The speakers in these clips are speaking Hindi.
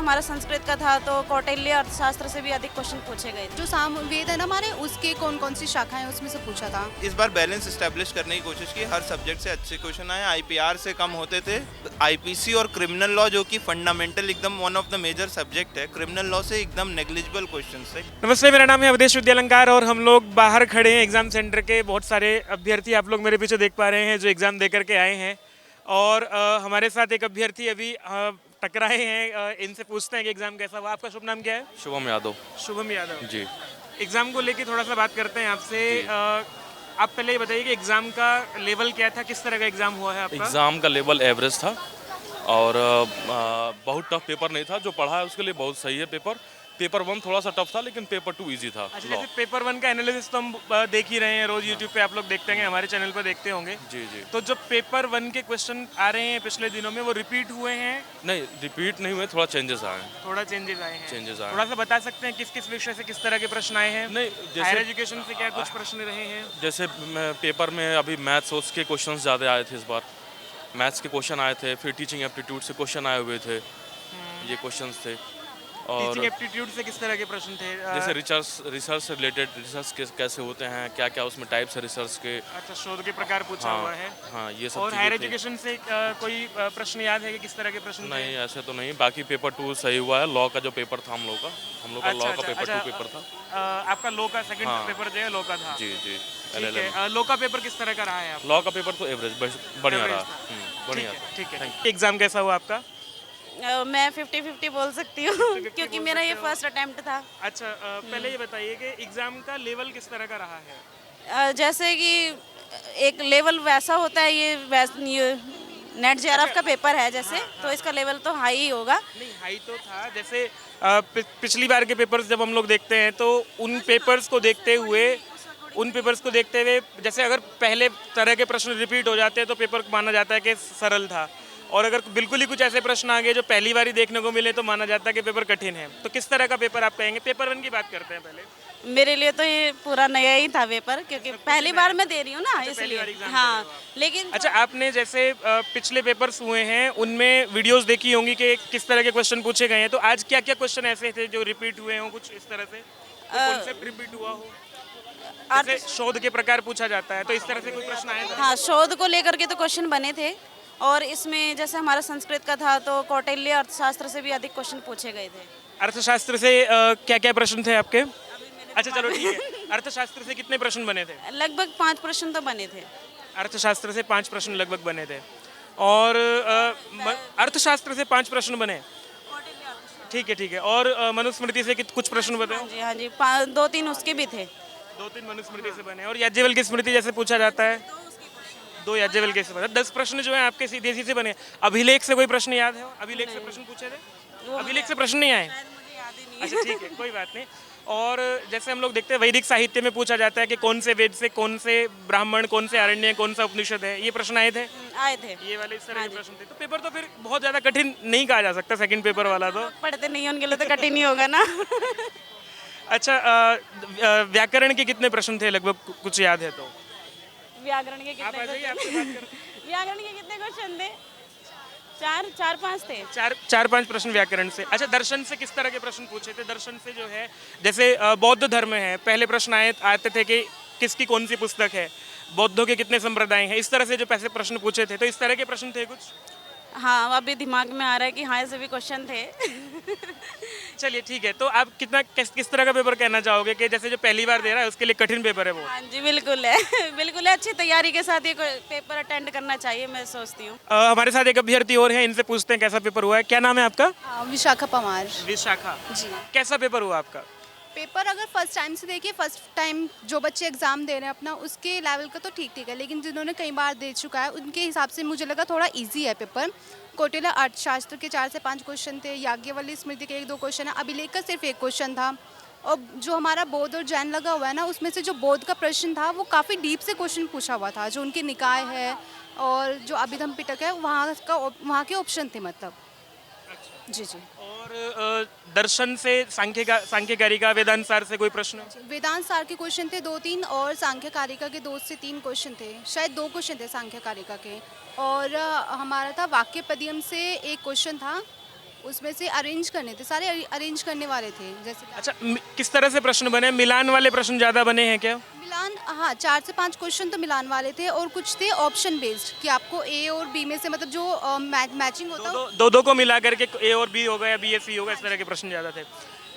हमारा संस्कृत का था तो कौटिल्य अर्थशास्त्र से भी अधिक क्वेश्चन पूछे गए थे। जो सामवेद है ना हमारे, उसके कौन कौन सी शाखाएं हैं उसमें से पूछा था। इस बार बैलेंस एस्टेब्लिश करने की कोशिश की, हर सब्जेक्ट से अच्छे क्वेश्चन आए, आईपीआर से कम होते थे। आईपीसी और क्रिमिनल लॉ जो कि फंडामेंटल एकदम one of the major subject है, क्रिमिनल लॉ से एकदम नेग्लिजिबल क्वेश्चन थे। नमस्ते, मेरा नाम है अवधेश विद्यालंकार और हम लोग बाहर खड़े हैं एग्जाम सेंटर के। बहुत सारे अभ्यर्थी आप लोग मेरे पीछे देख पा रहे हैं जो एग्जाम दे करके आए हैं और हमारे साथ एक अभ्यर्थी अभी टकराए हैं। इनसे पूछते हैं कि एग्जाम कैसा हुआ। आपका शुभ नाम क्या है? शुभम यादव। शुभम यादव जी। एग्जाम को लेके थोड़ा सा बात करते हैं आपसे। आप पहले ये बताइए कि एग्जाम का लेवल क्या था, किस तरह का एग्जाम हुआ है आपका? एग्ज़ाम का लेवल एवरेज था और बहुत टफ पेपर नहीं था। जो पढ़ा है उसके लिए बहुत सही है पेपर। पेपर 1 थोड़ा सा टफ था लेकिन पेपर 2 इजी था। अच्छा, जैसे पेपर 1 का एनालिसिस तो हम देख ही रहे हैं, रोज यूट्यूब पे आप लोग देखते हैं, हमारे चैनल पर देखते होंगे। जी जी। तो जो पेपर 1 के क्वेश्चन आ रहे हैं पिछले दिनों में वो रिपीट हुए हैं? नहीं, रिपीट नहीं हुए, थोड़ा चेंजेस आए हैं। थोड़ा चेंजेस आए हैं। चेंजेस आए थोड़ा सा बता सकते हैं किस किस विषय से किस तरह के प्रश्न आए हैं? नहीं, हायर जैसे एजुकेशन से क्या कुछ प्रश्न रहे हैं? जैसे पेपर में अभी मैथ्स सोच के क्वेश्चन ज़्यादा आए थे इस बार। मैथ्स के क्वेश्चन आए थे, फिर टीचिंग एप्टीट्यूड से क्वेश्चन आए हुए थे, ये क्वेश्चन थे। और टीचिंग एप्टीट्यूड से किस तरह के प्रश्न थे? जैसे रिसर्च से रिलेटेड, रिसर्च कैसे होते हैं, क्या क्या उसमें टाइप्स है रिसर्च के। अच्छा, शोध के प्रकार पूछा हाँ, हुआ है। हाँ, ये सब और चीज़ें हायर थी। एजुकेशन से कोई प्रश्न याद है कि किस तरह के प्रश्न थे? नहीं, ऐसे तो नहीं। बाकी पेपर 2 सही हुआ है। लॉ का जो पेपर था हम लोग का लॉ का पेपर 2 पेपर था। आपका लॉ का सेकंड हाँ। पेपर जो है लॉ का था। जी जी। ठीक LLM है। लॉ का पेपर किस तरह का रहा है आपका? लॉ का पेपर तो एवरेज बढ़िया Average रहा। था। बढ़िया ठीक था। है, ठीक है। एग्जाम कैसा हुआ आपका? मैं 50-50 बोल सकती हूँ 50-50 क्योंकि बोल मेरा ये सकते हो। फर्स्ट अटेम्प्ट था। अच्छा, पहले ये बताइए कि एग्जाम का लेवल किस तरह का रहा है? जैसे कि एक लेवल वैसा होता है, ये नेट जेआरएफ का पेपर है जैसे, तो इसका लेवल तो हाई ही होगा। नहीं, हाई तो था। जैसे पिछली बार के पेपर्स जब हम लोग देखते हैं तो उन पेपर्स को देखते हुए जैसे अगर पहले तरह के प्रश्न रिपीट हो जाते हैं तो पेपर माना जाता है कि सरल था, और अगर बिल्कुल ही कुछ ऐसे प्रश्न आ गए जो पहली बार ही देखने को मिले तो माना जाता है कि पेपर कठिन है। तो किस तरह का पेपर आप कहेंगे? पेपर 1 की बात करते हैं पहले। मेरे लिए तो ये पूरा नया ही था पेपर, क्योंकि पहली बार मैं दे रही हूँ ना, पहली बार इसलिए। एग्जाम दे रहे हाँ, हो आप। लेकिन अच्छा, आपने जैसे पिछले पेपर्स हुए हैं उनमें वीडियोस देखी होंगी कि किस तरह के क्वेश्चन पूछे गए हैं, तो आज क्या क्या क्वेश्चन ऐसे थे जो रिपीट हुए हों कुछ इस तरह से? कॉन्सेप्ट रिपीट हुआ हो? जैसे शोध के प्रकार पूछा जाता है, तो इस तरह से कोई प्रश्न आया था? हाँ, शोध को लेकर के तो क्वेश्चन बने थे, और इसमें जैसे हमारा संस्कृत का था तो कौटिल्य अर्थशास्त्र से भी अधिक क्वेश्चन पूछे गए थे। अर्थशास्त्र से क्या क्या प्रश्न थे आपके? अच्छा, चलो ठीक है। अर्थशास्त्र से कितने प्रश्न बने थे? लगभग 5 प्रश्न तो बने थे। अर्थशास्त्र से 5 प्रश्न लगभग बने थे। और अर्थशास्त्र से 5 प्रश्न बने। ठीक है, ठीक है। और मनुस्मृति से कुछ प्रश्न बताओ। हाँ जी, हाँ जी, 2-3 उसके भी थे। 2-3 मनुस्मृति से बने। और याज्ञवल्क्य स्मृति जैसे पूछा जाता है, 2 याज्ञवल्क्य से बने। 10 प्रश्न जो है आपके सीधे सीधे बने। अभिलेख से कोई प्रश्न याद है? अभिलेख से प्रश्न पूछे थे? अभिलेख से प्रश्न नहीं आए? अच्छा, ठीक है, कोई बात नहीं। और जैसे हम लोग देखते हैं वैदिक साहित्य में पूछा जाता है कि कौन से वेद से कौन से ब्राह्मण, कौन से आरण्य, कौन सा उपनिषद है, ये प्रश्न आए थे? आए थे। ये वाले इस तरह के प्रश्न थे। तो पेपर तो फिर बहुत ज़्यादा कठिन नहीं कहा जा सकता सेकंड पेपर वाला तो। पढ़ते नहीं, उनके लिए तो कठिन ही होगा ना। अच्छा, व्याकरण के कितने प्रश्न थे लगभग, कुछ याद है तो? व्याकरण के आप आ कितने जाइए, आपसे बात करें। व्याकरण के कितने क्वेश्चन थे? 4-5 थे। 4-5 प्रश्न व्याकरण से। अच्छा, दर्शन से किस तरह के प्रश्न पूछे थे? दर्शन से जो है जैसे बौद्ध धर्म है, पहले प्रश्न आते थे कि किसकी कौन सी पुस्तक है, बौद्धों के कितने संप्रदाय हैं, इस तरह से जो पैसे प्रश्न पूछे थे, तो इस तरह के प्रश्न थे कुछ? हाँ, अभी दिमाग में आ रहा है कि हाँ, ऐसे भी क्वेश्चन थे। चलिए ठीक है। तो आप किस तरह का पेपर कहना चाहोगे कि जैसे जो पहली बार दे रहा है उसके लिए कठिन पेपर है वो? हाँ जी, बिल्कुल है। बिल्कुल है, अच्छी तैयारी के साथ ये पेपर अटेंड करना चाहिए, मैं सोचती हूँ। हमारे साथ एक अभ्यर्थी और हैं, इनसे पूछते हैं कैसा पेपर हुआ है। क्या नाम है आपका? विशाखा पमार। विशाखा जी। कैसा पेपर हुआ आपका? पेपर अगर फर्स्ट टाइम से देखिए, फर्स्ट टाइम जो बच्चे एग्जाम दे रहे हैं अपना, उसके लेवल का तो ठीक ठीक है, लेकिन जिन्होंने कई बार दे चुका है उनके हिसाब से मुझे लगा थोड़ा इजी है पेपर। कौटिल्य अर्थशास्त्र के 4 से 5 क्वेश्चन थे, याज्ञवल्क्य स्मृति के 1-2 क्वेश्चन है, अभिलेख का सिर्फ 1 क्वेश्चन था। और जो हमारा बौद्ध और जैन लगा हुआ है ना, उसमें से जो बौद्ध का प्रश्न था वो काफ़ी डीप से क्वेश्चन पूछा हुआ था, जो उनके निकाय है और जो अभिधम पिटक है वहाँ के ऑप्शन थे मतलब। जी जी। और दर्शन से सांख्य कारिका, वेदांत सार से कोई प्रश्न? वेदांत सार के क्वेश्चन थे 2-3, और सांख्य कारिका के 2 से 3 क्वेश्चन थे, शायद 2 क्वेश्चन थे सांख्य कारिका के। और हमारा था वाक्य पदियम से 1 क्वेश्चन था, उसमें से अरेंज करने थे, सारे अरेंज करने वाले थे। जैसे अच्छा, किस तरह से प्रश्न बने? मिलान वाले प्रश्न ज़्यादा बने हैं क्या? मिलान, हाँ 4 से 5 क्वेश्चन तो मिलान वाले थे और कुछ थे ऑप्शन बेस्ड कि आपको ए और बी में से मतलब जो मैचिंग होता है। दो को मिला करके ए और बी होगा या बी ए सी होगा, इस तरह के प्रश्न ज़्यादा थे।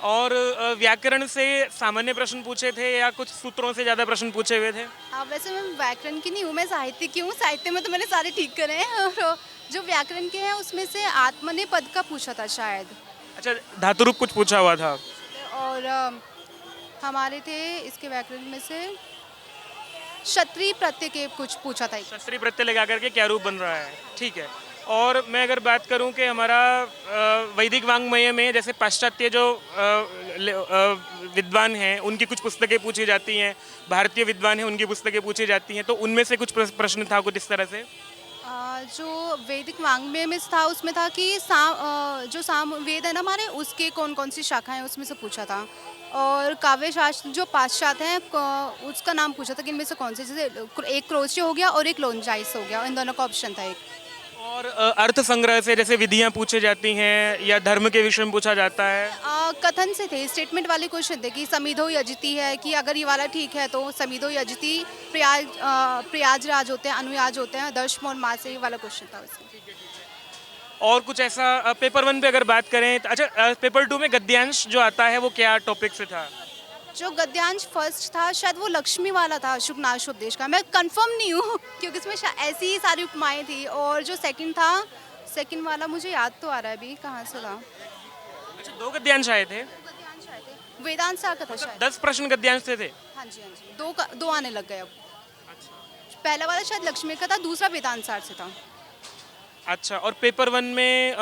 और व्याकरण से सामान्य प्रश्न पूछे थे या कुछ सूत्रों से ज़्यादा प्रश्न पूछे हुए थे? हाँ वैसे मैं व्याकरण की नहीं हूँ, मैं साहित्य की हूँ। साहित्य में तो मैंने सारे ठीक करे हैं और जो व्याकरण के हैं उसमें से आत्मनेपद का पूछा था शायद। अच्छा, धातुरूप कुछ पूछा हुआ था। और हमारे थे इसके व्याकरण में से क्षत्रिय प्रत्यय के कुछ पूछा था। शस्त्री प्रत्यय लगा करके क्या रूप बन रहा है, ठीक है। और मैं अगर बात करूं कि हमारा वैदिक वांग्मय में जैसे पाश्चात्य जो विद्वान हैं उनकी कुछ पुस्तकें पूछी जाती हैं, भारतीय विद्वान हैं उनकी पुस्तकें पूछी जाती हैं, तो उनमें से कुछ प्रश्न था कुछ इस तरह से? जो वैदिक वांग्मय में था उसमें था कि जो साम वेद है ना हमारे, उसके कौन कौन सी शाखाएं हैं उसमें से पूछा था। और काव्य शास्त्र जो पाश्चात्य हैं उसका नाम पूछा था कि इनमें से कौन से, जैसे एक क्रोचे हो गया और एक लोनजाइस हो गया, इन दोनों का ऑप्शन था एक। और अर्थ संग्रह से जैसे विधियां पूछे जाती हैं या धर्म के विषय में पूछा जाता है? कथन से थे, स्टेटमेंट वाले क्वेश्चन थे कि समिधो यजति है, कि अगर ये वाला ठीक है तो समिधो यजति प्रयाजराज होते हैं, अनुयाज होते हैं, दर्शमोर मास से, ये वाला क्वेश्चन था उसमें। और कुछ ऐसा पेपर 1 पे अगर बात करें तो अच्छा, पेपर 2 में गद्यांश जो आता है वो क्या टॉपिक से था? जो गद्यांश फर्स्ट था शायद वो लक्ष्मी वाला था, शुभनाश उपदेश का, मैं कंफर्म नहीं हूँ क्योंकि इसमें ऐसी ही सारी उपमाएं थी। और जो सेकंड था, सेकंड वाला मुझे याद तो आ रहा है अभी कहाँ से था। अच्छा, 2 गद्यांश आए थे? गद्यांश आए थे, वेदांत सा का था शायद। 10 प्रश्न गद्यांश से थे? हाँ जी हाँ जी, दो आने लग गए अब। पहला वाला शायद लक्ष्मी का था, दूसरा वेदांत सार से था। अच्छा, और पेपर 1 में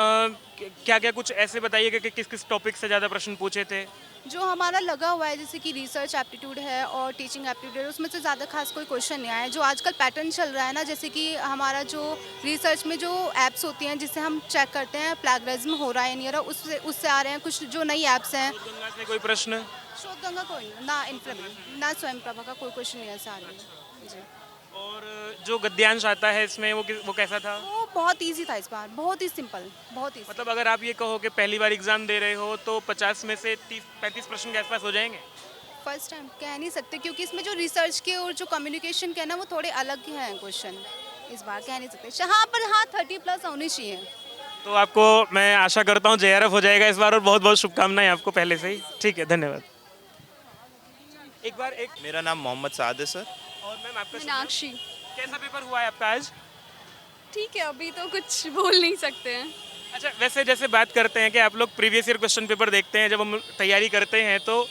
क्या क्या कुछ ऐसे बताइएगा कि किस किस टॉपिक से ज़्यादा प्रश्न पूछे थे? जो हमारा लगा हुआ है जैसे कि रिसर्च एप्टीट्यूड है और टीचिंग एप्टीट्यूड है, उसमें से ज़्यादा खास कोई क्वेश्चन नहीं आया है। जो आजकल पैटर्न चल रहा है ना, जैसे कि हमारा जो रिसर्च में जो ऐप्स होती हैं जिससे हम चेक करते हैं प्लैगरिज्म हो रहा है नहीं हो रहा, उससे आ रहे हैं कुछ जो नई ऐप्स हैं। गंगा से कोई प्रश्न? शोध गंगा कोई ना, ना स्वयं प्रभा का कोई क्वेश्चन नहीं ऐसा आ रही है जी। और जो गद्यांश आता है इसमें वो कैसा था? वो बहुत इजी था इस बार, बहुत ही सिंपल, बहुत ही। मतलब अगर आप ये कहो कि पहली बार एग्जाम दे रहे हो तो 50 में से 30-35 प्रश्न के आसपास हो जाएंगे? फर्स्ट टाइम कह नहीं सकते क्योंकि इसमें जो रिसर्च के और जो कम्युनिकेशन के ना वो थोड़े अलग हैं क्वेश्चन, इस बार कह नहीं सकते। हाँ पर हाँ 30+ होनी चाहिए। तो आपको मैं आशा करता हूँ JRF हो जाएगा इस बार, और बहुत बहुत शुभकामनाएं आपको पहले से ही। ठीक है, धन्यवाद। एक बार मेरा नाम मोहम्मद साद है सर। और मैम आपका मीनाक्षी। कैसा पेपर हुआ है आपका आज? ठीक है, अभी तो कुछ बोल नहीं सकते हैं। अच्छा, वैसे जैसे बात करते हैं कि आप लोग प्रीवियस ईयर क्वेश्चन पेपर देखते हैं जब हम तैयारी करते हैं, तो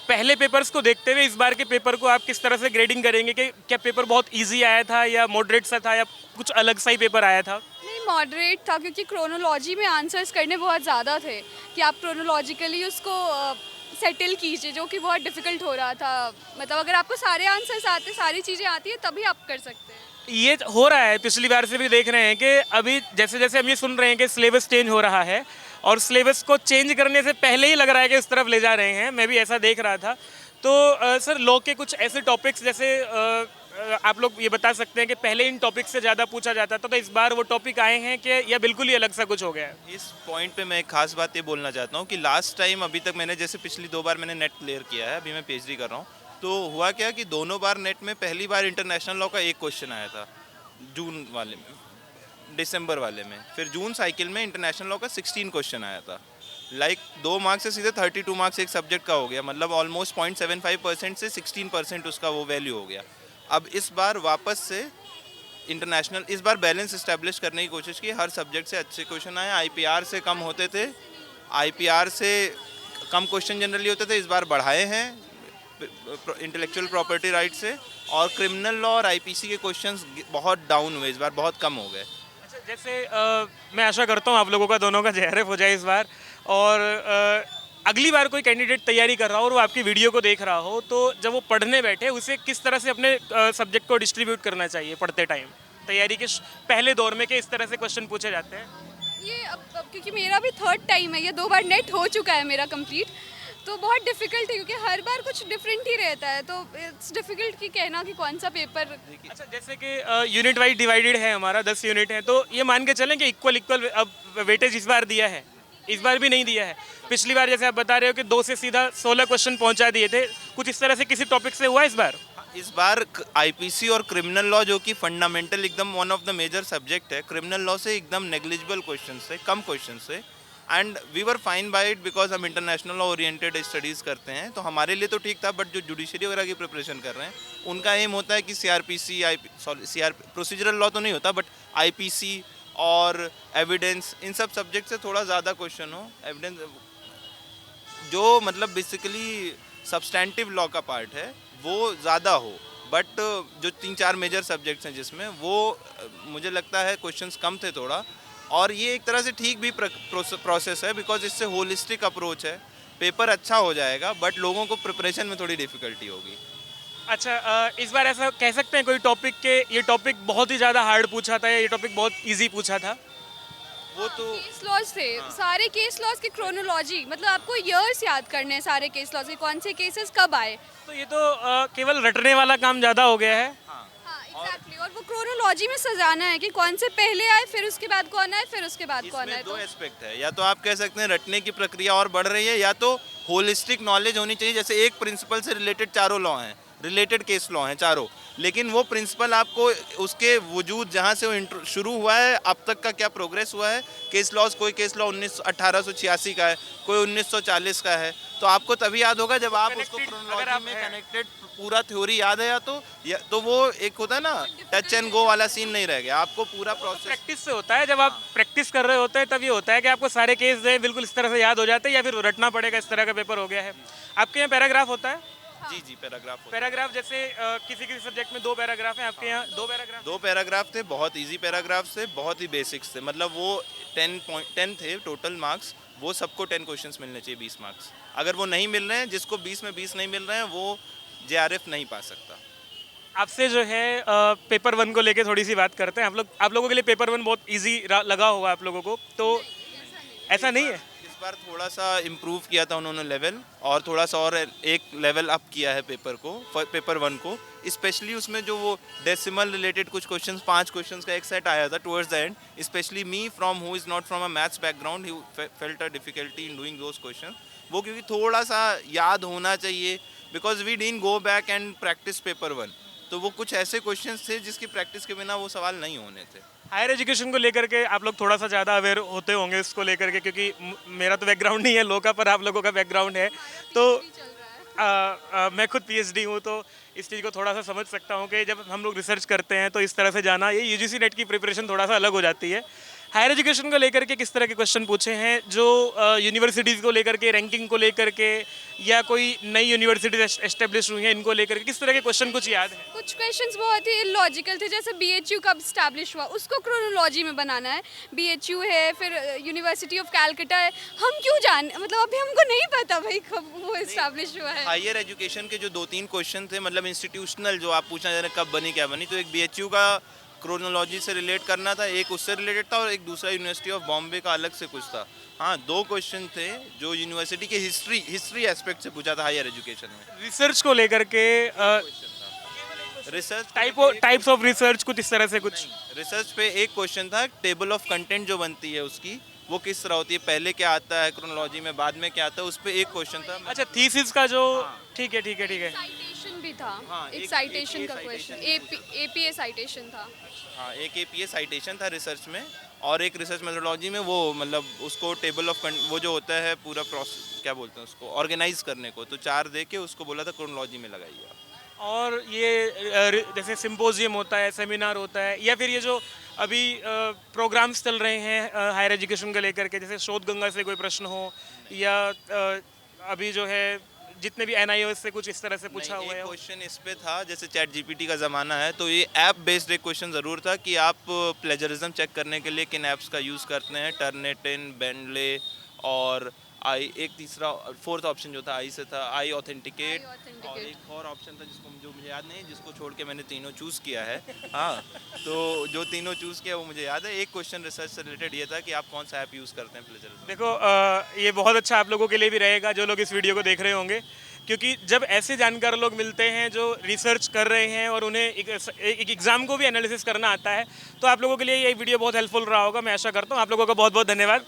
पहले पेपर्स को देखते हुए इस बार के पेपर को आप किस तरह से ग्रेडिंग करेंगे कि क्या पेपर बहुत इजी आया था या मॉडरेट सा था या कुछ अलग सा ही पेपर आया था? नहीं, मॉडरेट था क्योंकि क्रोनोलॉजी में आंसर्स करने बहुत ज़्यादा थे कि आप क्रोनोलॉजिकली उसको सेटल कीजिए, जो कि बहुत डिफ़िकल्ट हो रहा था। मतलब अगर आपको सारे आंसर्स आते, सारी चीज़ें आती है तभी आप कर सकते हैं। ये हो रहा है, पिछली बार से भी देख रहे हैं कि अभी जैसे जैसे हम ये सुन रहे हैं कि सिलेबस चेंज हो रहा है, और सिलेबस को चेंज करने से पहले ही लग रहा है कि उस तरफ ले जा रहे हैं। मैं भी ऐसा देख रहा था। तो सर, लॉ के कुछ ऐसे टॉपिक्स जैसे आप लोग ये बता सकते हैं कि पहले इन टॉपिक से ज़्यादा पूछा जाता था, तो इस बार वो टॉपिक आए हैं कि या बिल्कुल ही अलग सा कुछ हो गया है? इस पॉइंट पे मैं एक खास बात ये बोलना चाहता हूँ कि लास्ट टाइम अभी तक मैंने जैसे पिछली 2 बार मैंने नेट क्लियर किया है, अभी मैं PhD कर रहा हूँ, तो हुआ क्या कि दोनों बार नेट में पहली बार इंटरनेशनल लॉ का एक क्वेश्चन आया था जून वाले में, दिसंबर वाले में। फिर जून साइकिल में इंटरनेशनल लॉ का 16 क्वेश्चन आया था। लाइक 2 मार्क्स से सीधे 32 मार्क्स एक सब्जेक्ट का हो गया, मतलब ऑलमोस्ट 0.75% से 16% उसका वो वैल्यू हो गया। अब इस बार वापस से इंटरनेशनल, इस बार बैलेंस इस्टेब्लिश करने की कोशिश की, हर सब्जेक्ट से अच्छे क्वेश्चन आए। IPR से कम होते थे, IPR से कम क्वेश्चन जनरली होते थे, इस बार बढ़ाए हैं इंटेलेक्चुअल प्रॉपर्टी राइट से। और क्रिमिनल लॉ और IPC के क्वेश्चंस बहुत डाउन हुए, इस बार बहुत कम हो गए। अच्छा, जैसे मैं आशा करता हूँ आप लोगों का दोनों का JRF हो जाए इस बार, और अगली बार कोई कैंडिडेट तैयारी कर रहा हो और वो आपकी वीडियो को देख रहा हो, तो जब वो पढ़ने बैठे उसे किस तरह से अपने सब्जेक्ट को डिस्ट्रीब्यूट करना चाहिए पढ़ते टाइम, तैयारी के पहले दौर में कि इस तरह से क्वेश्चन पूछे जाते हैं? ये अब क्योंकि मेरा भी 3rd टाइम है, ये 2 बार नेट हो चुका है मेरा कंप्लीट, तो बहुत डिफ़िकल्ट है क्योंकि हर बार कुछ डिफरेंट ही रहता है, तो इट्स डिफ़िकल्ट कि कहना कि कौन सा पेपर। अच्छा, जैसे कि यूनिट वाइज डिवाइडेड है हमारा, 10 यूनिट है, तो ये मान के चलें कि इक्वल अब वेटेज इस बार दिया है? इस बार भी नहीं दिया है। पिछली बार जैसे आप बता रहे हो कि 2 से सीधा 16 क्वेश्चन पहुंचा दिए थे, कुछ इस तरह से किसी टॉपिक से हुआ इस बार? इस बार आईपीसी और क्रिमिनल लॉ जो कि फंडामेंटल एकदम one of the major subject है, क्रिमिनल लॉ से एकदम नेग्लिजिबल क्वेश्चन से, कम क्वेश्चन से, and we were fine by it because हम इंटरनेशनल लॉ ओरिएंटेड स्टडीज़ करते हैं, तो हमारे लिए तो ठीक था। बट जो जुडिशरी वगैरह की प्रिपरेशन कर रहे हैं उनका एम होता है कि सीआरपीसी प्रोसीजरल लॉ तो नहीं होता, बट आईपीसी और एविडेंस, इन सब सब्जेक्ट से थोड़ा ज़्यादा क्वेश्चन हो। एविडेंस जो मतलब बेसिकली सब्सटैंटिव लॉ का पार्ट है वो ज़्यादा हो, बट जो 3-4 मेजर सब्जेक्ट्स हैं जिसमें वो मुझे लगता है क्वेश्चंस कम थे थोड़ा। और ये एक तरह से ठीक भी प्रोसेस है बिकॉज इससे होलिस्टिक अप्रोच है, पेपर अच्छा हो जाएगा बट लोगों को प्रिपरेशन में थोड़ी डिफ़िकल्टी होगी। अच्छा, इस बार ऐसा कह सकते हैं कोई टॉपिक के ये टॉपिक बहुत ही ज़्यादा हार्ड पूछा था या ये टॉपिक बहुत इजी पूछा था? वो तो केस लॉज थे, सारे केस लॉज की क्रोनोलॉजी, मतलब आपको ईयर्स याद करने हैं सारे केस लॉज के, कौन से केसेस कब आए। तो ये तो केवल रटने वाला काम ज़्यादा हो गया है। हाँ एग्जैक्टली, और वो क्रोनोलॉजी में सजाना है कि कौन से पहले आए, फिर उसके बाद कौन आए, फिर उसके बाद कौन आए। इसमें दो एस्पेक्ट है, या तो आप कह सकते हैं रटने की प्रक्रिया और बढ़ रही है, या तो होलिस्टिक नॉलेज होनी चाहिए। जैसे एक प्रिंसिपल से रिलेटेड चारों लॉ हैं, रिलेटेड केस लॉ हैं चारों, लेकिन वो प्रिंसिपल आपको उसके वजूद जहाँ से वो शुरू हुआ है अब तक का क्या प्रोग्रेस हुआ है। केस लॉज, कोई केस लॉ 1886 का है, कोई 1940 का है, तो आपको तभी याद होगा जब आप उसको क्रोनोलॉजी में कनेक्टेड पूरा थ्योरी याद है, तो वो एक होता है ना टच एंड गो वाला सीन नहीं रह गया, आपको पूरा प्रोसेस प्रैक्टिस से होता है। जब आप प्रैक्टिस कर रहे होते हैं तब ये होता है कि आपको सारे केस जो है बिल्कुल इस तरह से याद हो जाते हैं, या फिर रटना पड़ेगा, इस तरह का पेपर हो गया है। आपके यहाँ पैराग्राफ होता है? जी पैराग्राफ पैराग्राफ जैसे किसी किसी सब्जेक्ट में 2 पैराग्राफ हैं, आपके यहाँ 2 पैराग्राफ? 2 पैराग्राफ थे, बहुत इजी पैराग्राफ थे, बहुत ही बेसिक्स थे, मतलब वो 10 थे टोटल मार्क्स, वो सबको 10 क्वेश्चंस मिलने चाहिए 20 मार्क्स। अगर वो नहीं मिल रहे हैं, जिसको 20 में 20 नहीं मिल रहे हैं, वो जेआरएफ नहीं पा सकता। आपसे जो है पेपर 1 को लेके थोड़ी सी बात करते हैं। आप लोगों के लिए पेपर 1 बहुत इजी लगा होगा आप लोगों को, तो ऐसा नहीं है? इस बार थोड़ा सा इम्प्रूव किया था उन्होंने लेवल, और थोड़ा सा और एक लेवल अप किया है पेपर 1 को। स्पेशली उसमें जो वो डेसिमल रिलेटेड कुछ क्वेश्चंस, 5 क्वेश्चंस का एक सेट आया था towards the end, specially me from who is not from a maths background, he felt a difficulty in doing those question. वो क्योंकि थोड़ा सा याद होना चाहिए, because we didn't go back and practice paper 1, तो वो कुछ ऐसे क्वेश्चंस थे जिसकी प्रैक्टिस के बिना वो सवाल नहीं होने थे। हायर एजुकेशन को लेकर के आप लोग थोड़ा सा ज़्यादा अवेयर होते होंगे इसको लेकर के, क्योंकि मेरा तो बैकग्राउंड नहीं है लॉ का, पर आप लोगों का बैकग्राउंड है, तो मैं खुद पीएचडी हूँ, तो इस चीज़ को थोड़ा सा समझ सकता हूँ कि जब हम लोग रिसर्च करते हैं तो इस तरह से जाना, ये यूजीसी नेट की प्रिपरेशन थोड़ा सा अलग हो जाती है। हायर एजुकेशन को लेकर के किस तरह के क्वेश्चन पूछे हैं, जो यूनिवर्सिटीज़ को लेकर के, रैंकिंग को लेकर के, या कोई नई यूनिवर्सिटीज एस्टेब्लिश हुई हैं इनको लेकर के, किस तरह के क्वेश्चन कुछ याद है? कुछ क्वेश्चंस बहुत ही इलॉजिकल थे, जैसे बीएचयू कब स्टैब्लिश हुआ, उसको क्रोनोलॉजी में बनाना है। बीएचयू है, फिर यूनिवर्सिटी ऑफ कैलकटा है, हम क्यों जान, मतलब अभी हमको नहीं पता भाई कब वो स्टैब्लिश हुआ है। हायर एजुकेशन के जो 2-3 क्वेश्चन थे, मतलब इंस्टीट्यूशनल जो आप पूछना चाह रहे हैं कब बनी क्या बनी, तो एक बीएचयू का क्रोनोलॉजी से रिलेट करना था, एक उससे रिलेटेड था, और एक दूसरा यूनिवर्सिटी ऑफ बॉम्बे का अलग से कुछ था। हाँ, 2 क्वेश्चन थे जो यूनिवर्सिटी के हिस्ट्री एस्पेक्ट से पूछा था हायर एजुकेशन में। रिसर्च को लेकर के रिसर्च टाइप्स ऑफ रिसर्च कुछ इस तरह से कुछ? रिसर्च पे एक क्वेश्चन था, टेबल ऑफ कंटेंट जो बनती है उसकी वो किस तरह होती है, पहले क्या आता है क्रोनोलॉजी में, बाद में क्या आता है, उस पे एक क्वेश्चन था। अच्छा, थीसिस का जो, ठीक है। साइटेशन भी था, हाँ, एक एक साइटेशन का APA question, citation APA citation था। हाँ, एक एपीए साइटेशन था रिसर्च में, और एक रिसर्च मेथोडोलॉजी में वो मतलब उसको टेबल ऑफ वो जो होता है पूरा प्रोसेस, क्या बोलते हैं उसको, ऑर्गेनाइज करने को, तो 4 दे के उसको बोला था क्रोनोलॉजी में लगाइए आप। और ये जैसे सिम्पोजियम होता है, सेमिनार होता है, या फिर ये जो अभी प्रोग्राम्स चल रहे हैं हायर एजुकेशन को लेकर के, जैसे शोध गंगा से कोई प्रश्न हो, या अभी जो है जितने भी एनआईओएस से कुछ इस तरह से पूछा हुआ है। क्वेश्चन इस पे था, जैसे चैट जीपीटी का ज़माना है, तो ये ऐप बेस्ड एक क्वेश्चन ज़रूर था कि आप प्लेजरिज्म चेक करने के लिए किन ऐप्स का यूज़ करते हैं, टर्निटिन, बेंडले, और आई, एक तीसरा 4th ऑप्शन जो था आई से था, आई ऑथेंटिकेट, और एक और ऑप्शन था जिसको जो मुझे याद नहीं, जिसको छोड़ के मैंने तीनों चूज़ किया है। हाँ, तो जो तीनों चूज़ किया वो मुझे याद है। एक क्वेश्चन रिसर्च से रिलेटेड ये था कि आप कौन सा ऐप यूज़ करते हैं प्लेजरिज्म। देखो, ये बहुत अच्छा आप लोगों के लिए भी रहेगा जो लोग इस वीडियो को देख रहे होंगे, क्योंकि जब ऐसे जानकार लोग मिलते हैं जो रिसर्च कर रहे हैं और उन्हें एक एग्ज़ाम को भी एनालिसिस करना आता है, तो आप लोगों के लिए ये वीडियो बहुत हेल्पफुल रहा होगा। मैं आशा करता हूँ। आप लोगों का बहुत बहुत धन्यवाद।